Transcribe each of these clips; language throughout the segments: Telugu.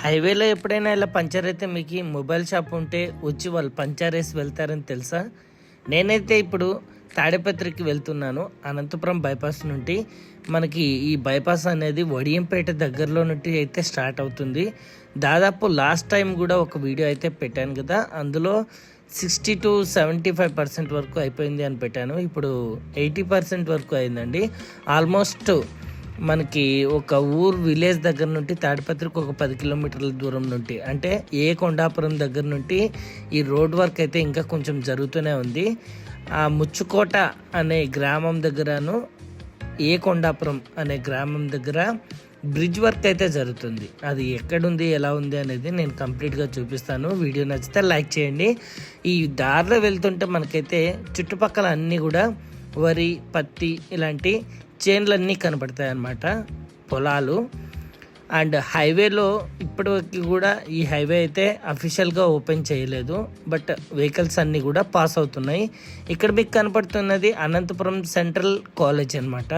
హైవేలో ఎప్పుడైనా ఇలా పంచర్ అయితే మీకు మొబైల్ షాప్ ఉంటే వచ్చి వాళ్ళు పంచర్ వేసి వెళ్తారని తెలుసా? నేనైతే ఇప్పుడు తాడేపత్రికి వెళ్తున్నాను. అనంతపురం బైపాస్ నుండి మనకి ఈ బైపాస్ అనేది వడియంపేట దగ్గరలో నుండి అయితే స్టార్ట్ అవుతుంది. దాదాపు లాస్ట్ టైం కూడా ఒక వీడియో అయితే పెట్టాను కదా, అందులో 60 to 75% వరకు అయిపోయింది అని పెట్టాను. ఇప్పుడు 80% వరకు అయిందండి. ఆల్మోస్ట్ మనకి ఒక విలేజ్ దగ్గర నుండి తాడిపత్రికి ఒక 10 కిలోమీటర్ల దూరం నుండి, అంటే ఏ కొండాపురం దగ్గర నుండి ఈ రోడ్ వర్క్ అయితే ఇంకా కొంచెం జరుగుతూనే ఉంది. ఆ ముచ్చుకోట అనే గ్రామం దగ్గరను ఏ కొండాపురం అనే గ్రామం దగ్గర బ్రిడ్జ్ వర్క్ అయితే జరుగుతుంది. అది ఎక్కడుంది, ఎలా ఉంది అనేది నేను కంప్లీట్గా చూపిస్తాను. వీడియో నచ్చితే లైక్ చేయండి. ఈ దారిలో వెళ్తుంటే మనకైతే చుట్టుపక్కల అన్నీ కూడా వరి, పత్తి ఇలాంటి చేన్లన్నీ కనపడతాయి అన్నమాట, పొలాలు. అండ్ హైవేలో ఇప్పటివరకు కూడా ఈ హైవే అయితే అఫీషియల్గా ఓపెన్ చేయలేదు, బట్ వెహికల్స్ అన్నీ కూడా పాస్ అవుతున్నాయి. ఇక్కడ మీకు కనపడుతున్నది అనంతపురం సెంట్రల్ కాలేజ్ అనమాట.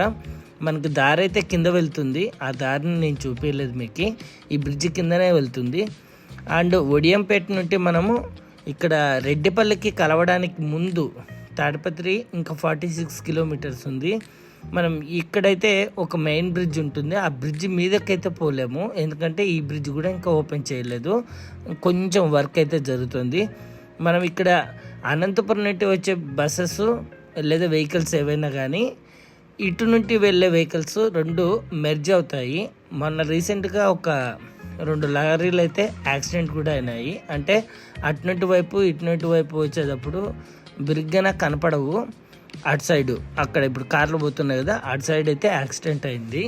మనకి దారి అయితే కింద వెళ్తుంది, ఆ దారిని నేను చూపించలేదు మీకు. ఈ బ్రిడ్జ్ కిందనే వెళ్తుంది. అండ్ వడియంపేట నుండి మనము ఇక్కడ రెడ్డిపల్లికి కలవడానికి ముందు తాడిపత్రి ఇంకా 46 కిలోమీటర్స్ ఉంది. మనం ఇక్కడైతే ఒక మెయిన్ బ్రిడ్జ్ ఉంటుంది, ఆ బ్రిడ్జ్ మీదకైతే పోలేము, ఎందుకంటే ఈ బ్రిడ్జ్ కూడా ఇంకా ఓపెన్ చేయలేదు, కొంచెం వర్క్ అయితే జరుగుతుంది. మనం ఇక్కడ అనంతపురం నుండి వచ్చే బస్సెస్ లేదా వెహికల్స్ ఏవైనా కానీ ఇటు నుండి వెళ్ళే వెహికల్స్ రెండు మెర్జ్ అవుతాయి. మొన్న రీసెంట్గా ఒక 2 లారీలు అయితే యాక్సిడెంట్ కూడా అయినాయి. అంటే అటునుంటి వైపు ఇటునుంటి వైపు వచ్చేటప్పుడు బిరిగ్గా కనపడవు. అటు సైడు అక్కడ ఇప్పుడు కార్లు పోతున్నాయి కదా, అటు సైడ్ అయితే యాక్సిడెంట్ అయింది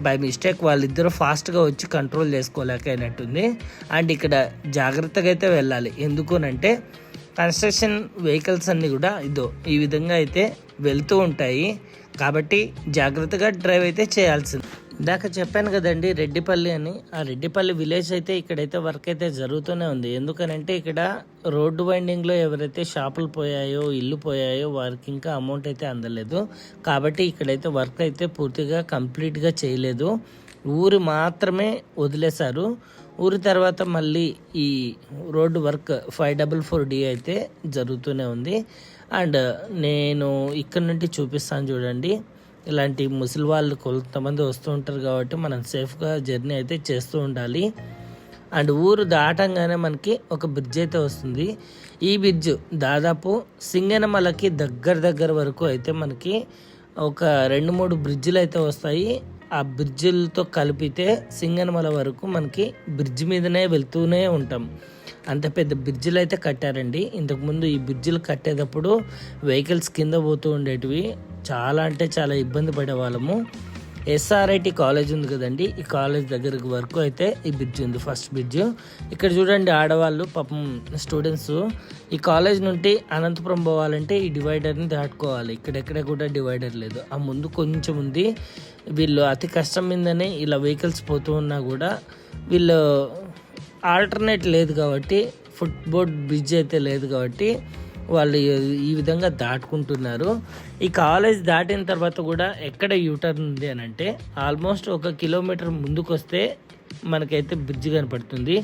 బై మిస్టేక్. వాళ్ళిద్దరూ ఫాస్ట్గా వచ్చి కంట్రోల్ చేసుకోలేక అయినట్టుంది. అండ్ ఇక్కడ జాగ్రత్తగా అయితే వెళ్ళాలి, ఎందుకునంటే కన్స్ట్రక్షన్ వెహికల్స్ అన్నీ కూడా ఈ విధంగా అయితే వెళ్తూ ఉంటాయి, కాబట్టి జాగ్రత్తగా డ్రైవ్ అయితే చేయాల్సింది. ఇందాక చెప్పాను కదండి రెడ్డిపల్లి అని, ఆ రెడ్డిపల్లి విలేజ్ అయితే ఇక్కడైతే వర్క్ అయితే జరుగుతూనే ఉంది. ఎందుకనంటే ఇక్కడ రోడ్డు వైండింగ్లో ఎవరైతే షాపులు పోయాయో, ఇల్లు పోయాయో వారికి ఇంకా అమౌంట్ అయితే అందలేదు, కాబట్టి ఇక్కడైతే వర్క్ అయితే పూర్తిగా కంప్లీట్గా చేయలేదు. ఊరు మాత్రమే వదిలేశారు. ఊరి తర్వాత మళ్ళీ ఈ రోడ్డు వర్క్ 544D అయితే జరుగుతూనే ఉంది. అండ్ నేను ఇక్కడ నుండి చూపిస్తాను చూడండి. ఇలాంటి ముసలి వాళ్ళు కొంతమంది వస్తూ ఉంటారు కాబట్టి మనం సేఫ్గా జర్నీ అయితే చేస్తూ ఉండాలి. అండ్ ఊరు దాటంగానే మనకి ఒక బ్రిడ్జ్ అయితే వస్తుంది. ఈ బ్రిడ్జ్ దాదాపు సింగనమలకి దగ్గర వరకు అయితే మనకి ఒక 2-3 బ్రిడ్జిలు అయితే వస్తాయి. ఆ బ్రిడ్జిలతో కలిపితే సింగనమల వరకు మనకి బ్రిడ్జ్ మీదనే వెళ్తూనే ఉంటాం. అంత పెద్ద బ్రిడ్జిలు అయితే కట్టారండి. ఇంతకుముందు ఈ బ్రిడ్జిలు కట్టేటప్పుడు వెహికల్స్ కింద పోతూ ఉండేటివి, చాలా అంటే చాలా ఇబ్బంది పడేవాళ్ళము. SRIT కాలేజ్ ఉంది కదండి, ఈ కాలేజ్ దగ్గరకు వరకు అయితే ఈ బ్రిడ్జ్ ఉంది, ఫస్ట్ బ్రిడ్జ్. ఇక్కడ చూడండి ఆడవాళ్ళు పాపం స్టూడెంట్స్ ఈ కాలేజ్ నుండి అనంతపురం పోవాలంటే ఈ డివైడర్ని దాటుకోవాలి. ఇక్కడెక్కడ కూడా డివైడర్ లేదు, ఆ ముందు కొంచెం ఉంది. వీళ్ళు అతి కష్టం మీదనే ఇలా వెహికల్స్ పోతూ ఉన్నా కూడా వీళ్ళు ఆల్టర్నేట్ లేదు కాబట్టి, ఫుట్బోర్డ్ బ్రిడ్జ్ అయితే లేదు కాబట్టి వాళ్ళు ఈ విధంగా దాటుకుంటున్నారు. ఈ కాలేజ్ దాటిన తర్వాత కూడా ఎక్కడ యూటర్న్ ఉంది అని అంటే ఆల్మోస్ట్ 1 కిలోమీటర్ ముందుకు వస్తే మనకైతే బ్రిడ్జ్ కనపడుతుంది.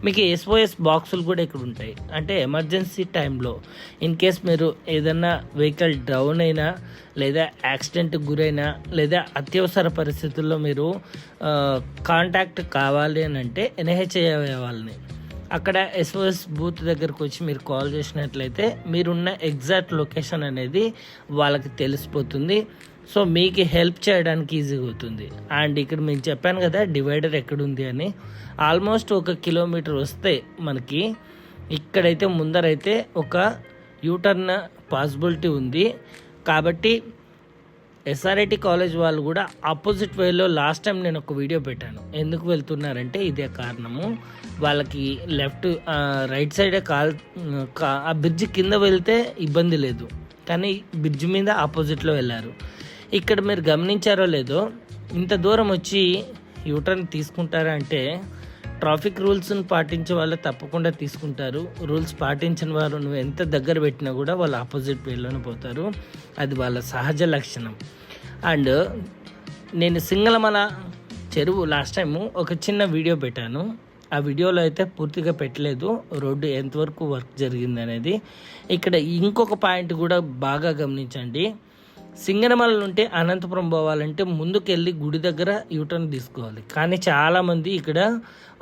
మీకు SOS బాక్సులు కూడా ఇక్కడ ఉంటాయి. అంటే ఎమర్జెన్సీ టైంలో ఇన్ కేస్ మీరు ఏదన్నా వెహికల్ డౌన్ అయినా, లేదా యాక్సిడెంట్కి గురైనా, లేదా అత్యవసర పరిస్థితుల్లో మీరు కాంటాక్ట్ కావాలి అని అంటే NHAI వాళ్ళని అక్కడ SOS బూత్ దగ్గరకు వచ్చి మీరు కాల్ చేసినట్లయితే మీరున్న ఎగ్జాక్ట్ లొకేషన్ అనేది వాళ్ళకి తెలిసిపోతుంది. సో మీకు హెల్ప్ చేయడానికి ఈజీగా అవుతుంది. అండ్ ఇక్కడ నేను చెప్పాను కదా డివైడర్ ఎక్కడుంది అని, ఆల్మోస్ట్ 1 కిలోమీటర్ వస్తే మనకి ఇక్కడైతే ముందరైతే ఒక యూటర్న్ పాసిబిలిటీ ఉంది. కాబట్టి SRIT కాలేజ్ వాళ్ళు కూడా ఆపోజిట్ వేలో లాస్ట్ టైం నేను ఒక వీడియో పెట్టాను. ఎందుకు వెళ్తున్నారంటే ఇదే కారణము. వాళ్ళకి లెఫ్ట్ రైట్ సైడే ఆ బ్రిడ్జ్ కింద వెళ్తే ఇబ్బంది లేదు, కానీ బ్రిడ్జ్ మీద ఆపోజిట్లో వెళ్ళారు. ఇక్కడ మీరు గమనించారో లేదో, ఇంత దూరం వచ్చి యూటర్న్ తీసుకుంటారా అంటే ట్రాఫిక్ రూల్స్ని పాటించే వాళ్ళు తప్పకుండా తీసుకుంటారు. రూల్స్ పాటించిన వారు నువ్వు ఎంత దగ్గర పెట్టినా కూడా వాళ్ళు ఆపోజిట్ వేలోనే పోతారు, అది వాళ్ళ సహజ లక్షణం. అండ్ నేను సింగళమల చెరువు లాస్ట్ టైము ఒక చిన్న వీడియో పెట్టాను. ఆ వీడియోలో అయితే పూర్తిగా పెట్టలేదు రోడ్డు ఎంతవరకు వర్క్ జరిగింది అనేది. ఇక్కడ ఇంకొక పాయింట్ కూడా బాగా గమనించండి. సింగనమల నుండి అనంతపురం పోవాలంటే ముందుకెళ్ళి గుడి దగ్గర యూటర్న్ తీసుకోవాలి, కానీ చాలామంది ఇక్కడ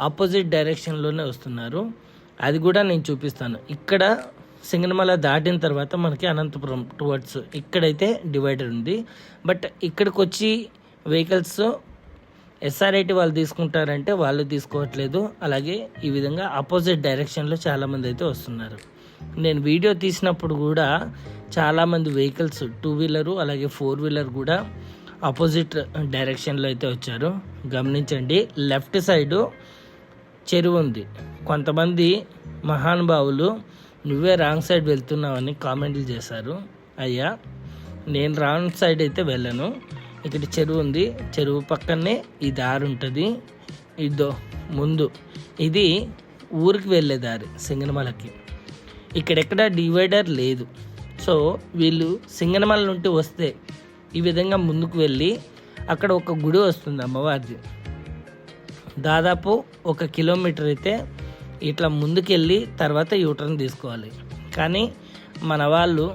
ఆపోజిట్ డైరెక్షన్లోనే వస్తున్నారు. అది కూడా నేను చూపిస్తాను. ఇక్కడ సింగనమల దాటిన తర్వాత మనకి అనంతపురం టువర్డ్స్ ఇక్కడైతే డివైడర్ ఉంది. బట్ ఇక్కడికి వచ్చి వెహికల్స్ ఎస్ఆర్ఐటి వాళ్ళు తీసుకుంటారంటే వాళ్ళు తీసుకోవట్లేదు. అలాగే ఈ విధంగా ఆపోజిట్ డైరెక్షన్లో చాలామంది అయితే వస్తున్నారు. నేను వీడియో తీసినప్పుడు కూడా చాలామంది వెహికల్స్ 2 వీలరు అలాగే 4 వీలర్ కూడా ఆపోజిట్ డైరెక్షన్లో అయితే వచ్చారు. గమనించండి, లెఫ్ట్ సైడు చెరువు ఉంది. కొంతమంది మహానుభావులు నువ్వే రాంగ్ సైడ్ వెళ్తున్నావని కామెంట్లు చేశారు. అయ్యా, నేను రాంగ్ సైడ్ అయితే వెళ్ళను. ఇక్కడ చెరువు ఉంది, చెరువు పక్కనే ఈ దారి ఉంటుంది. ఇదో ముందు ఇది ఊరికి వెళ్ళే దారి సింగనమలకి. ఇక్కడెక్కడ డివైడర్ లేదు. సో వీళ్ళు సింగనమల నుండి వస్తే ఈ విధంగా ముందుకు వెళ్ళి అక్కడ ఒక గుడి వస్తుంది అమ్మవారిది. దాదాపు 1 కిలోమీటర్ అయితే ఇట్లా ముందుకెళ్ళి తర్వాత యూటర్న్ తీసుకోవాలి. కానీ మన వాళ్ళు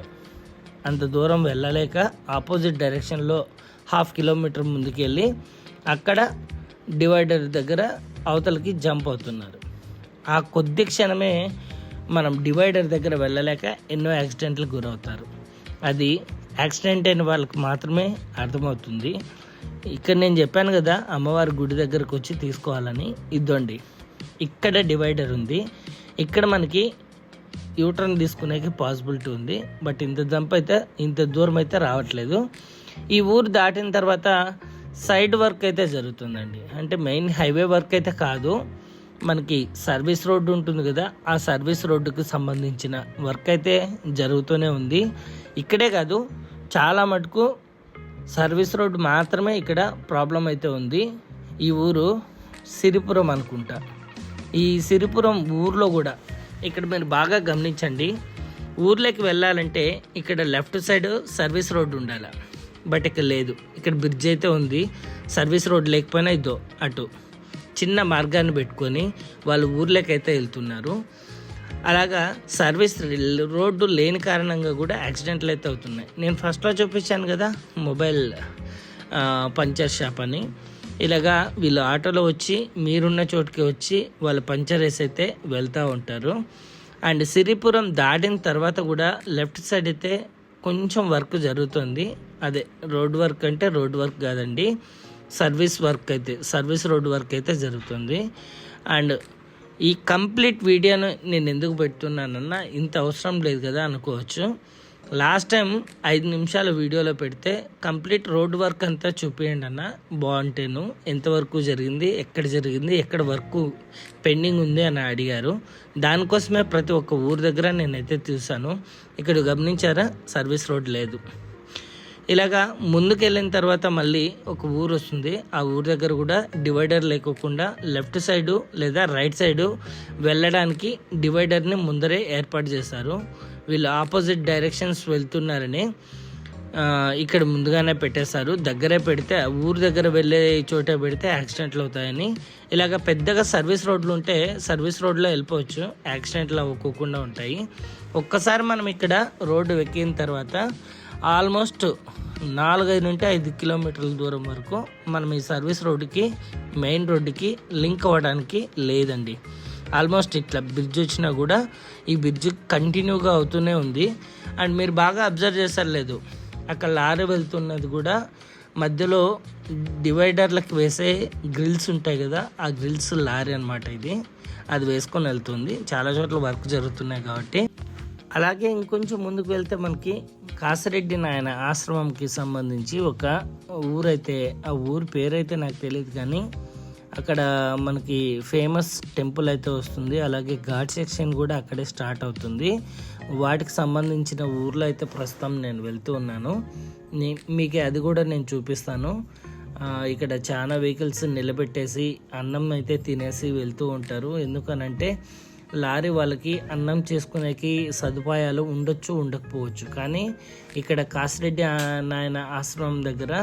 అంత దూరం వెళ్ళలేక ఆపోజిట్ డైరెక్షన్లో 1/2 కిలోమీటర్ ముందుకెళ్ళి అక్కడ డివైడర్ దగ్గర అవతలకి జంప్ అవుతున్నారు. ఆ కొద్ది క్షణమే మనం డివైడర్ దగ్గర వెళ్ళలేక ఎన్నో యాక్సిడెంట్లకు గురవుతారు. అది యాక్సిడెంట్ అయిన వాళ్ళకి మాత్రమే అర్థమవుతుంది. ఇక్కడ నేను చెప్పాను కదా అమ్మవారి గుడి దగ్గరకు వచ్చి తీసుకోవాలని. ఇద్దండి, ఇక్కడ డివైడర్ ఉంది. ఇక్కడ మనకి యూటర్న్ తీసుకునేకి పాసిబిలిటీ ఉంది. బట్ ఇంత దూరం అయితే రావట్లేదు. ఈ ఊరు దాటిన తర్వాత సైడ్ వర్క్ అయితే జరుగుతుందండి. అంటే మెయిన్ హైవే వర్క్ అయితే కాదు, మనకి సర్వీస్ రోడ్డు ఉంటుంది కదా, ఆ సర్వీస్ రోడ్డుకు సంబంధించిన వర్క్ అయితే జరుగుతూనే ఉంది. ఇక్కడే కాదు, చాలా మటుకు సర్వీస్ రోడ్డు మాత్రమే ఇక్కడ ప్రాబ్లం అయితే ఉంది. ఈ ఊరు సిరిపురం అనుకుంటా. ఈ సిరిపురం ఊర్లో కూడా ఇక్కడ మీరు బాగా గమనించండి. ఊర్లోకి వెళ్ళాలంటే ఇక్కడ లెఫ్ట్ సైడ్ సర్వీస్ రోడ్డు ఉండాలి. బట్ ఇక్కడ లేదు. ఇక్కడ బ్రిడ్జ్ అయితే ఉంది. సర్వీస్ రోడ్ లేకపోయినా ఇదో అటు చిన్న మార్గాన్ని పెట్టుకొని వాళ్ళు ఊర్లోకి అయితే వెళ్తున్నారు. అలాగా సర్వీస్ రోడ్డు లేని కారణంగా కూడా యాక్సిడెంట్లు అయితే అవుతున్నాయి. నేను ఫస్ట్లో చూపించాను కదా మొబైల్ పంచర్ షాప్ అని. ఇలాగా వీళ్ళు ఆటోలో వచ్చి మీరున్న చోటుకి వచ్చి వాళ్ళు పంచర్ వేసి అయితే వెళ్తూ ఉంటారు. అండ్ సిరిపురం దాటిన తర్వాత కూడా లెఫ్ట్ సైడ్ అయితే కొంచెం వర్క్ జరుగుతుంది. అదే రోడ్ వర్క్ అంటే రోడ్ వర్క్ కాదండి, సర్వీస్ రోడ్ వర్క్ అయితే జరుగుతుంది. అండ్ ఈ కంప్లీట్ వీడియోను నేను ఎందుకు పెడుతున్నానన్నా, ఇంత అవసరం లేదు కదా అనుకోవచ్చు. లాస్ట్ టైం 5 నిమిషాల వీడియోలో పెడితే కంప్లీట్ రోడ్ వర్క్ అంతా చూపించండి అన్న, బాగుంటేను ఎంతవరకు జరిగింది, ఎక్కడ వర్క్ పెండింగ్ ఉంది అని అడిగారు. దానికోసమే ప్రతి ఒక్క ఊరు దగ్గర నేనైతే చూసాను. ఇక్కడ గమనించారా, సర్వీస్ రోడ్ లేదు. ఇలాగా ముందుకు వెళ్ళిన తర్వాత మళ్ళీ ఒక ఊరు వస్తుంది. ఆ ఊరు దగ్గర కూడా డివైడర్ లేకోకుండా లెఫ్ట్ సైడు లేదా రైట్ సైడు వెళ్ళడానికి డివైడర్ని ముందరే ఏర్పాటు చేశారు. వీళ్ళు ఆపోజిట్ డైరెక్షన్స్ వెళ్తున్నారని ఇక్కడ ముందుగానే పెట్టేశారు. దగ్గరే పెడితే ఊరు దగ్గర వెళ్ళే చోటే పెడితే యాక్సిడెంట్లు అవుతాయని. ఇలాగ పెద్దగా సర్వీస్ రోడ్లు ఉంటే సర్వీస్ రోడ్లో వెళ్ళిపోవచ్చు, యాక్సిడెంట్లు అవ్వకుండా ఉంటాయి. ఒక్కసారి మనం ఇక్కడ రోడ్డు ఎక్కిన తర్వాత ఆల్మోస్ట్ 4-5 నుండి 5 కిలోమీటర్ల దూరం వరకు మనం ఈ సర్వీస్ రోడ్డుకి మెయిన్ రోడ్డుకి లింక్ అవ్వడానికి లేదండి. ఆల్మోస్ట్ ఇట్లా బ్రిడ్జ్ వచ్చినా కూడా ఈ బ్రిడ్జ్ కంటిన్యూగా అవుతూనే ఉంది. అండ్ మీరు బాగా అబ్జర్వ్ చేస్తారు లేదు, అక్కడ లారీ వెళ్తున్నది కూడా మధ్యలో డివైడర్లకు వేసే గ్రిల్స్ ఉంటాయి కదా, ఆ గ్రిల్స్ లారీ అనమాట. అది వేసుకొని వెళ్తుంది. చాలా చోట్ల వర్క్ జరుగుతున్నాయి కాబట్టి. అలాగే ఇంకొంచెం ముందుకు వెళ్తే మనకి కాసిరెడ్డి నాయన ఆశ్రమంకి సంబంధించి ఒక ఊరైతే, ఆ ఊరి పేరైతే నాకు తెలియదు కానీ అక్కడ మనకి ఫేమస్ టెంపుల్ అయితే వస్తుంది. అలాగే ఘాట్ సెక్షన్ కూడా అక్కడే స్టార్ట్ అవుతుంది. వాటికి సంబంధించిన ఊర్లో అయితే ప్రస్తుతం నేను వెళ్తూ ఉన్నాను. మీకు అది కూడా నేను చూపిస్తాను. ఇక్కడ చాలా వెహికల్స్ నిలబెట్టేసి అన్నం అయితే తినేసి వెళ్తూ ఉంటారు. ఎందుకనంటే లారీ వాళ్ళకి అన్నం చేసుకునేకి సదుపాయాలు ఉండొచ్చు, ఉండకపోవచ్చు. కానీ ఇక్కడ కాసిరెడ్డి నాయన ఆశ్రమం దగ్గర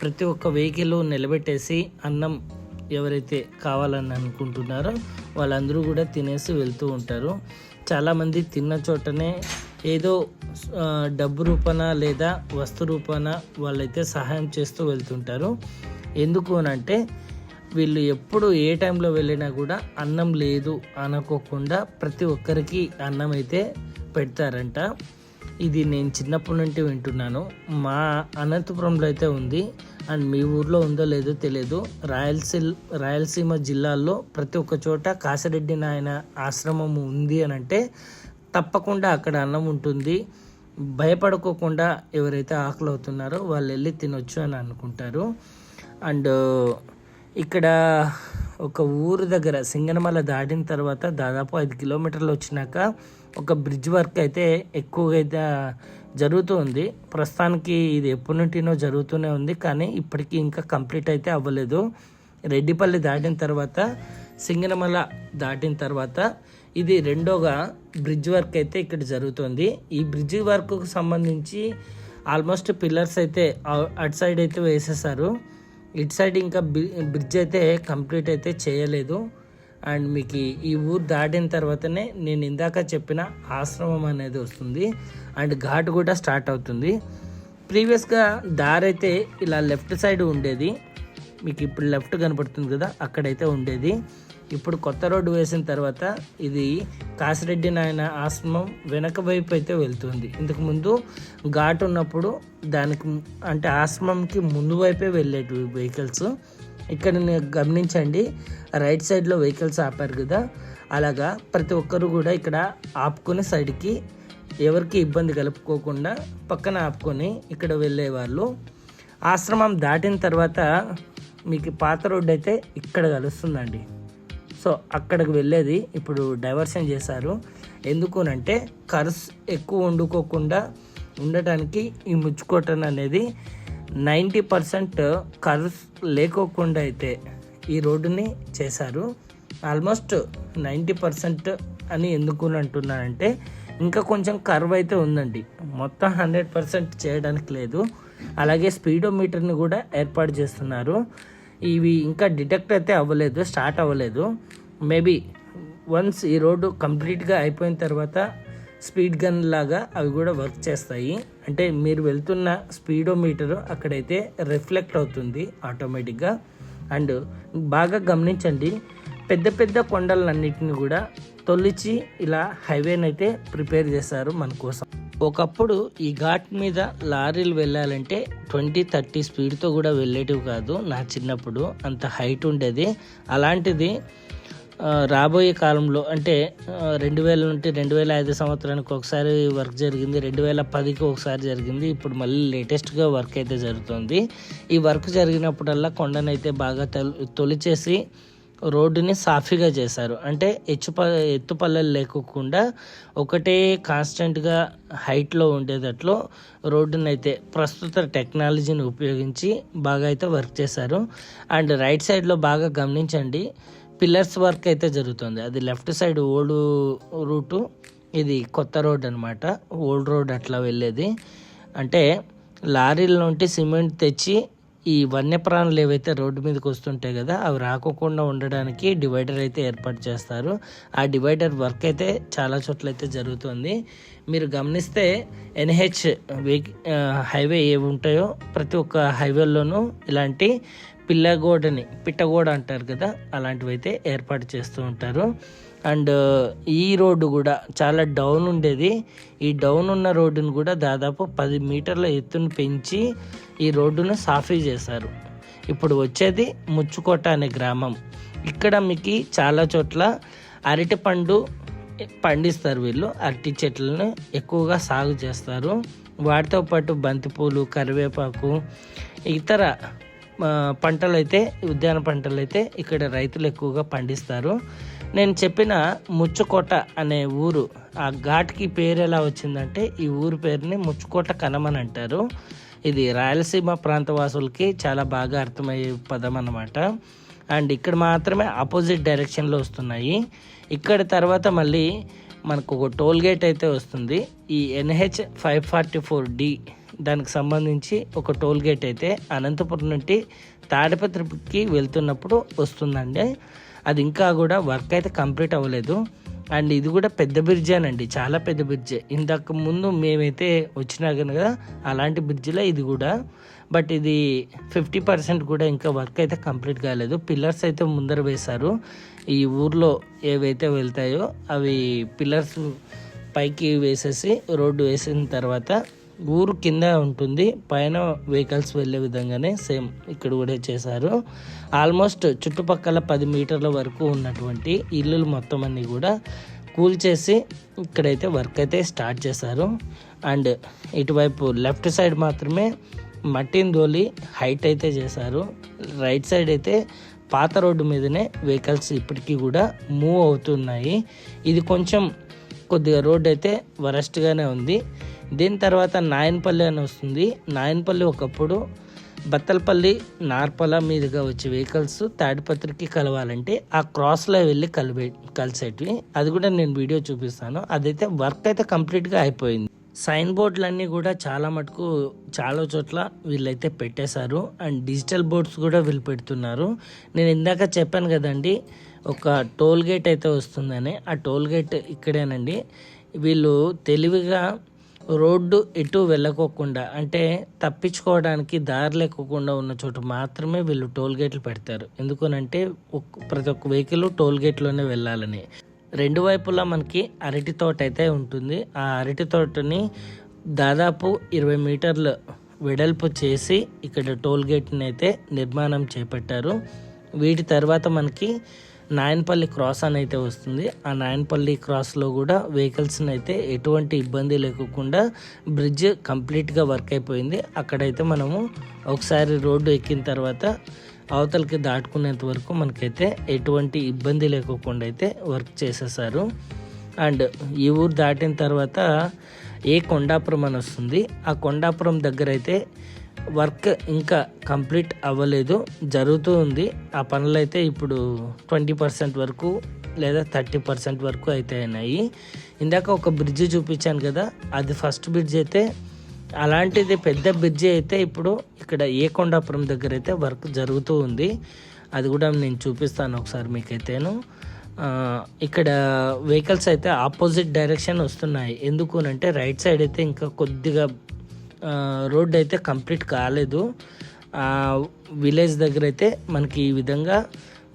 ప్రతి ఒక్క వెహికల్ నిలబెట్టేసి అన్నం ఎవరైతే కావాలని అనుకుంటున్నారో వాళ్ళందరూ కూడా తినేసి వెళ్తూ ఉంటారు. చాలామంది తిన్న చోటనే ఏదో డబ్బు రూపాన లేదా వస్తు రూపాన వాళ్ళైతే సహాయం చేస్తూ వెళ్తుంటారు. ఎందుకు అనంటే వీళ్ళు ఎప్పుడు ఏ టైంలో వెళ్ళినా కూడా అన్నం లేదు అనుకోకుండా ప్రతి ఒక్కరికి అన్నం అయితే పెడతారంట. ఇది నేను చిన్నప్పటి నుండి వింటున్నాను. మా అనంతపురంలో అయితే ఉంది, అండ్ మీ ఊర్లో ఉందో లేదో తెలియదు. రాయలసీమ జిల్లాల్లో ప్రతి ఒక్క చోట కాసిరెడ్డి నాయన ఆశ్రమం ఉంది అని అంటే తప్పకుండా అక్కడ అన్నం ఉంటుంది. భయపడుకోకుండా ఎవరైతే ఆకలి అవుతున్నారో వాళ్ళు వెళ్ళి తినొచ్చు అని అనుకుంటారు. అండ్ ఇక్కడ ఒక ఊరు దగ్గర సింగనమల దాటిన తర్వాత దాదాపు 5 కిలోమీటర్లు వచ్చినాక ఒక బ్రిడ్జ్ వర్క్ అయితే ఎక్కువగా అయితే జరుగుతుంది. ప్రస్తుతానికి ఇది ఎప్పటి నుండినో జరుగుతూనే ఉంది, కానీ ఇప్పటికీ ఇంకా కంప్లీట్ అయితే అవ్వలేదు. రెడ్డిపల్లి దాటిన తర్వాత సింగనమల దాటిన తర్వాత ఇది రెండోగా బ్రిడ్జ్ వర్క్ అయితే ఇక్కడ జరుగుతుంది. ఈ బ్రిడ్జ్ వర్క్కు సంబంధించి ఆల్మోస్ట్ పిల్లర్స్ అయితే అటు సైడ్ అయితే వేసేసారు. ఇటు సైడ్ ఇంకా బ్రిడ్జ్ అయితే కంప్లీట్ అయితే చేయలేదు. అండ్ మీకు ఈ ఊరు దాటిన తర్వాతనే నేను ఇందాక చెప్పిన ఆశ్రమం అనేది వస్తుంది. అండ్ ఘాట్ కూడా స్టార్ట్ అవుతుంది. ప్రీవియస్గా దారి అయితే ఇలా లెఫ్ట్ సైడ్ ఉండేది, మీకు ఇప్పుడు లెఫ్ట్ కనపడుతుంది కదా, అక్కడైతే ఉండేది. ఇప్పుడు కొత్త రోడ్డు వేసిన తర్వాత ఇది కాసిరెడ్డి నాయన ఆశ్రమం వెనక వైపు అయితే వెళ్తుంది. ఇంతకుముందు ఘాట్ ఉన్నప్పుడు దానికి అంటే ఆశ్రమంకి ముందు వైపే వెళ్ళేటివి వెహికల్స్. ఇక్కడ గమనించండి, రైట్ సైడ్లో వెహికల్స్ ఆపారు కదా, అలాగా ప్రతి ఒక్కరు కూడా ఇక్కడ ఆపుకొని సైడ్కి ఎవరికి ఇబ్బంది కలుపుకోకుండా పక్కన ఆపుకొని ఇక్కడ వెళ్ళేవాళ్ళు. ఆశ్రమం దాటిన తర్వాత మీకు పాత రోడ్డు అయితే ఇక్కడ కలుస్తుందండి. సో అక్కడికి వెళ్ళేది ఇప్పుడు డైవర్షన్ చేశారు. ఎందుకునంటే కర్స్ ఎక్కువ వండుకోకుండా ఉండటానికి ఈ ముచ్చుకోటన్ అనేది 90% కర్వ్స్ లేకోకుండా అయితే ఈ రోడ్డుని చేశారు. ఆల్మోస్ట్ 90% అని ఎందుకు అంటున్నానంటే ఇంకా కొంచెం కర్వ్ అయితే ఉందండి, మొత్తం 100% చేయడానికి లేదు. అలాగే స్పీడోమీటర్ని కూడా ఏర్పాటు చేస్తున్నారు. ఇవి ఇంకా డిటెక్ట్ అయితే అవ్వలేదు, స్టార్ట్ అవ్వలేదు. మేబీ వన్స్ ఈ రోడ్డు కంప్లీట్గా అయిపోయిన తర్వాత స్పీడ్ గన్ లాగా అవి కూడా వర్క్ చేస్తాయి. అంటే మీరు వెళ్తున్న స్పీడోమీటర్ అక్కడైతే రిఫ్లెక్ట్ అవుతుంది ఆటోమేటిక్గా. అండ్ బాగా గమనించండి, పెద్ద పెద్ద కొండలన్నిటిని కూడా తొలిచి ఇలా హైవేనైతే ప్రిపేర్ చేశారు మన కోసం. ఒకప్పుడు ఈ ఘాట్ మీద లారీలు వెళ్ళాలంటే 20-30 స్పీడ్తో కూడా వెళ్ళేటివి కాదు. నా చిన్నప్పుడు అంత హైట్ ఉండేది. అలాంటిది రాబోయే కాలంలో అంటే 2000 నుండి 2005 సంవత్సరానికి ఒకసారి వర్క్ జరిగింది, 2010కి ఒకసారి జరిగింది. ఇప్పుడు మళ్ళీ లేటెస్ట్గా వర్క్ అయితే జరుగుతుంది. ఈ వర్క్ జరిగినప్పుడల్లా కొండనైతే బాగా తొలిచేసి రోడ్డుని సాఫీగా చేశారు. అంటే ఎత్తుపల్లెలు లేకోకుండా ఒకటే కాన్స్టెంట్గా హైట్లో ఉండేటట్లు రోడ్డుని అయితే ప్రస్తుత టెక్నాలజీని ఉపయోగించి బాగా అయితే వర్క్ చేశారు. అండ్ రైట్ సైడ్లో బాగా గమనించండి, పిల్లర్స్ వర్క్ అయితే జరుగుతుంది. అది లెఫ్ట్ సైడ్ ఓల్డ్ రూటు, ఇది కొత్త రోడ్ అనమాట. ఓల్డ్ రోడ్ అట్లా వెళ్ళేది. అంటే లారీల నుండి సిమెంట్ తెచ్చి ఈ వన్యప్రాణులు ఏవైతే రోడ్డు మీదకి వస్తుంటాయి కదా, అవి రాకోకుండా ఉండడానికి డివైడర్ అయితే ఏర్పాటు చేస్తారు. ఆ డివైడర్ వర్క్ అయితే చాలా చోట్ల అయితే జరుగుతుంది. మీరు గమనిస్తే NH హైవే ఏవి ఉంటాయో ప్రతి ఒక్క హైవేలోనూ ఇలాంటి పిట్టగోడ అంటారు కదా, అలాంటివి అయితే ఏర్పాటు చేస్తూ ఉంటారు. అండ్ ఈ రోడ్డు కూడా చాలా డౌన్ ఉండేది. ఈ డౌన్ ఉన్న రోడ్డును కూడా దాదాపు 10 మీటర్ల ఎత్తును పెంచి ఈ రోడ్డును సాఫీ చేశారు. ఇప్పుడు వచ్చేది ముచ్చుకోట అనే గ్రామం. ఇక్కడ మీకు చాలా చోట్ల అరటి పండు పండిస్తారు. వీళ్ళు అరటి చెట్లను ఎక్కువగా సాగు చేస్తారు. వాటితో పాటు బంతిపూలు, కరివేపాకు, ఇతర పంటలైతే ఉద్యాన పంటలైతే ఇక్కడ రైతులు ఎక్కువగా పండిస్తారు. నేను చెప్పిన ముచ్చుకోట అనే ఊరు, ఆ ఘాట్కి పేరు ఎలా వచ్చిందంటే ఈ ఊరు పేరుని ముచ్చుకోట కనమని అంటారు. ఇది రాయలసీమ ప్రాంత వాసులకి చాలా బాగా అర్థమయ్యే పదం అన్నమాట. అండ్ ఇక్కడ మాత్రమే ఆపోజిట్ డైరెక్షన్లో వస్తున్నాయి. ఇక్కడ తర్వాత మళ్ళీ మనకు ఒక టోల్ గేట్ అయితే వస్తుంది. ఈ NH 544D దానికి సంబంధించి ఒక టోల్ గేట్ అయితే అనంతపురం నుండి తాడిపత్రికి వెళ్తున్నప్పుడు వస్తుందండి. అది ఇంకా కూడా వర్క్ అయితే కంప్లీట్ అవ్వలేదు. అండ్ ఇది కూడా పెద్ద బ్రిడ్జేనండి, చాలా పెద్ద బ్రిడ్జే. ఇంతకు ముందు మేమైతే వచ్చినా కనుక అలాంటి బ్రిడ్జిలో ఇది కూడా, బట్ ఇది 50% కూడా ఇంకా వర్క్ అయితే కంప్లీట్ కాలేదు. పిల్లర్స్ అయితే ముందర వేశారు. ఈ ఊర్లో ఏవైతే వెళ్తాయో అవి పిల్లర్స్ పైకి వేసేసి రోడ్డు వేసిన తర్వాత ఊరు కింద ఉంటుంది, పైన వెహికల్స్ వెళ్ళే విధంగానే సేమ్ ఇక్కడ కూడా చేశారు. ఆల్మోస్ట్ చుట్టుపక్కల 10 మీటర్ల వరకు ఉన్నటువంటి ఇల్లులు మొత్తం అన్నీ కూడా కూల్చేసి ఇక్కడైతే వర్క్ అయితే స్టార్ట్ చేశారు. అండ్ ఇటువైపు లెఫ్ట్ సైడ్ మాత్రమే మట్టిని దోలి హైట్ అయితే చేశారు. రైట్ సైడ్ అయితే పాత రోడ్డు మీదనే వెహికల్స్ ఇప్పటికీ కూడా మూవ్ అవుతున్నాయి. ఇది కొంచెం కొద్దిగా రోడ్ అయితే వరస్ట్గానే ఉంది. దీని తర్వాత నాయనపల్లి అని వస్తుంది. నాయనపల్లి ఒకప్పుడు బత్తలపల్లి నార్పల మీదుగా వచ్చే వెహికల్స్ తాడిపత్రికి కలవాలంటే ఆ క్రాస్లో వెళ్ళి కలిసేటివి. అది కూడా నేను వీడియో చూపిస్తాను. అదైతే వర్క్ అయితే కంప్లీట్గా అయిపోయింది. సైన్ బోర్డులన్నీ కూడా చాలా మటుకు చాలా చోట్ల వీళ్ళైతే పెట్టేశారు. అండ్ డిజిటల్ బోర్డ్స్ కూడా వీళ్ళు పెడుతున్నారు. నేను ఇందాక చెప్పాను కదండి, ఒక టోల్ గేట్ అయితే వస్తుందని. ఆ టోల్ గేట్ ఇక్కడేనండి. వీళ్ళు తెలివిగా రోడ్డు ఎటు వెళ్ళకోకుండా, అంటే తప్పించుకోవడానికి దారి లేకోకుండా ఉన్న చోటు మాత్రమే వీళ్ళు టోల్ గేట్లు పెడతారు. ఎందుకనంటే ప్రతి ఒక్క వెహికల్ టోల్ గేట్లోనే వెళ్ళాలని. రెండు వైపులా మనకి అరటి తోట అయితే ఉంటుంది. ఆ అరటి తోటని దాదాపు 20 మీటర్లు వెడల్పు చేసి ఇక్కడ టోల్ గేట్ని అయితే నిర్మాణం చేపట్టారు. వీటి తర్వాత మనకి నాయనపల్లి క్రాస్ అని అయితే వస్తుంది. ఆ నాయనపల్లి క్రాస్లో కూడా వెహికల్స్ని అయితే ఎటువంటి ఇబ్బంది లేకుండా బ్రిడ్జ్ కంప్లీట్గా వర్క్ అయిపోయింది. అక్కడైతే మనము ఒకసారి రోడ్డు ఎక్కిన తర్వాత అవతలకి దాటుకునేంత వరకు మనకైతే ఎటువంటి ఇబ్బంది లేకుండా అయితే వర్క్ చేసేసారు. అండ్ ఈ ఊరు దాటిన తర్వాత కొండాపురం అని వస్తుంది. ఆ కొండాపురం దగ్గర అయితే వర్క్ ఇంకా కంప్లీట్ అవ్వలేదు, జరుగుతూ ఉంది. ఆ పనులు అయితే ఇప్పుడు 20% వరకు లేదా 30% వరకు అయితే అయినాయి. ఇందాక ఒక బ్రిడ్జ్ చూపించాను కదా, అది ఫస్ట్ బ్రిడ్జ్ అయితే. అలాంటిది పెద్ద బ్రిడ్జి అయితే ఇప్పుడు ఇక్కడ కొండాపురం దగ్గర అయితే వర్క్ జరుగుతూ ఉంది. అది కూడా నేను చూపిస్తాను ఒకసారి మీకైతేను. ఇక్కడ వెహికల్స్ అయితే ఆపోజిట్ డైరెక్షన్ వస్తున్నాయి. ఎందుకు అంటే రైట్ సైడ్ అయితే ఇంకా కొద్దిగా రోడ్ అయితే కంప్లీట్ కాలేదు. విలేజ్ దగ్గర అయితే మనకి ఈ విధంగా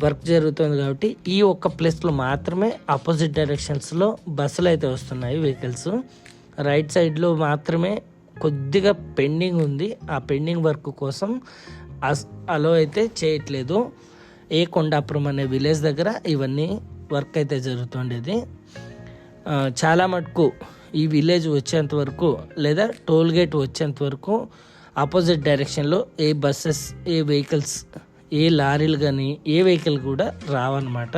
వర్క్ జరుగుతుంది కాబట్టి ఈ ఒక్క ప్లేస్లో మాత్రమే ఆపోజిట్ డైరెక్షన్స్లో బస్సులు అయితే వస్తున్నాయి వెహికల్స్. రైట్ సైడ్లో మాత్రమే కొద్దిగా పెండింగ్ ఉంది. ఆ పెండింగ్ వర్క్ కోసం అలో అయితే చేయట్లేదు. కొండాపురం అనే విలేజ్ దగ్గర ఇవన్నీ వర్క్ అయితే జరుగుతుండేది. చాలా మటుకు ఈ విలేజ్ వచ్చేంత వరకు లేదా టోల్ గేట్ వచ్చేంత వరకు ఆపోజిట్ డైరెక్షన్లో బస్సెస్, వెహికల్స్, లారీలు కానీ వెహికల్ కూడా రావన్నమాట.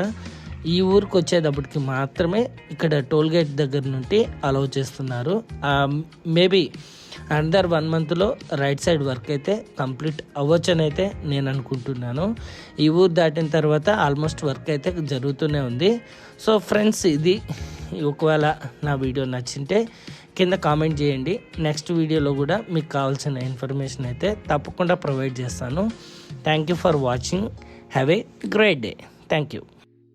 ఈ ఊరికి వచ్చేటప్పటికి మాత్రమే ఇక్కడ టోల్ గేట్ దగ్గర నుండి అలౌ చేస్తున్నారు. మేబీ అండర్ 1 మంత్లో రైట్ సైడ్ వర్క్ అయితే కంప్లీట్ అవ్వచ్చని అయితే నేను అనుకుంటున్నాను. ఈ ఊరు దాటిన తర్వాత ఆల్మోస్ట్ వర్క్ అయితే జరుగుతూనే ఉంది. సో ఫ్రెండ్స్, ఇది ఒకవేళ నా వీడియో నచ్చింటే కింద కామెంట్ చేయండి. నెక్స్ట్ వీడియోలో కూడా మీకు కావాల్సిన ఇన్ఫర్మేషన్ అయితే తప్పకుండా ప్రొవైడ్ చేస్తాను. Thank you for watching. Have a great day. Thank you.